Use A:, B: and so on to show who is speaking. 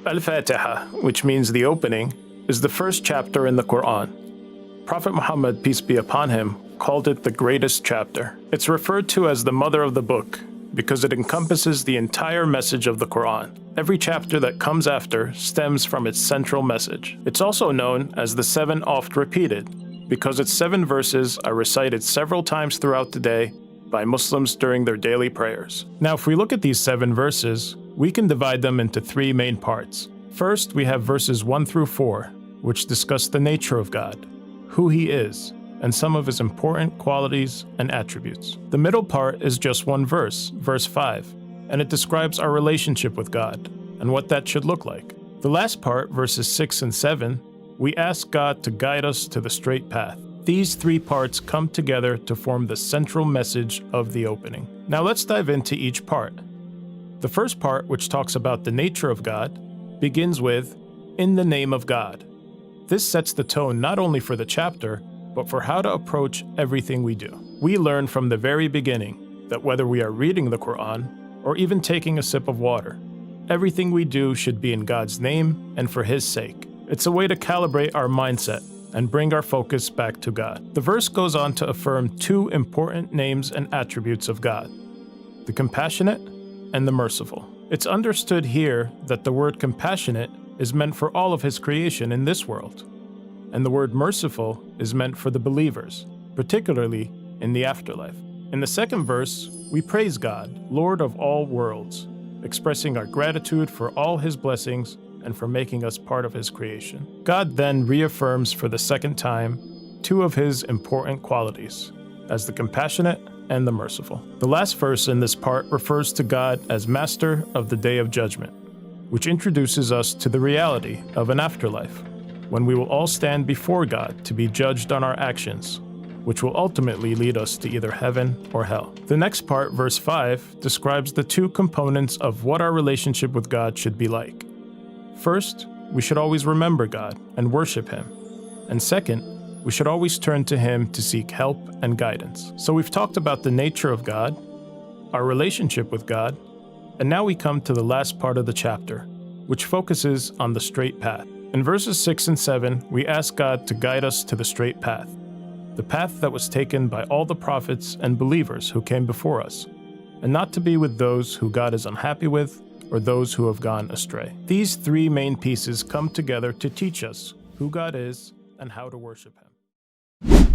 A: Al-Fatiha, which means the opening, is the first chapter in the Quran. Prophet Muhammad, peace be upon him, called it the greatest chapter. It's referred to as the mother of the book because it encompasses the entire message of the Quran. Every chapter that comes after stems from its central message. It's also known as the 7 oft repeated because its 7 verses are recited several times throughout the day by Muslims during their daily prayers. Now, if we look at these 7 verses, we can divide them into 3 main parts. First, we have verses 1 through 4, which discuss the nature of God, who He is, and some of His important qualities and attributes. The middle part is just one verse, verse 5, and it describes our relationship with God and what that should look like. The last part, verses 6 and 7, we ask God to guide us to the straight path. These 3 parts come together to form the central message of the opening. Now let's dive into each part. The first part, which talks about the nature of God, begins with, "In the name of God." This sets the tone not only for the chapter, but for how to approach everything we do. We learn from the very beginning that whether we are reading the Quran or even taking a sip of water, everything we do should be in God's name and for His sake. It's a way to calibrate our mindset and bring our focus back to God. The verse goes on to affirm 2 important names and attributes of God: the compassionate and the merciful. It's understood here that the word compassionate is meant for all of His creation in this world, and the word merciful is meant for the believers, particularly in the afterlife. In the second verse, we praise God, Lord of all worlds, expressing our gratitude for all His blessings and for making us part of His creation. God then reaffirms for the second time 2 of His important qualities, as the compassionate and the merciful. The last verse in this part refers to God as Master of the Day of Judgment, which introduces us to the reality of an afterlife, when we will all stand before God to be judged on our actions, which will ultimately lead us to either heaven or hell. The next part, verse 5, describes the 2 components of what our relationship with God should be like. First, we should always remember God and worship Him. And second, we should always turn to Him to seek help and guidance. So we've talked about the nature of God, our relationship with God, and now we come to the last part of the chapter, which focuses on the straight path. In verses 6 and 7, we ask God to guide us to the straight path, the path that was taken by all the prophets and believers who came before us, and not to be with those who God is unhappy with or those who have gone astray. These 3 main pieces come together to teach us who God is and how to worship Him.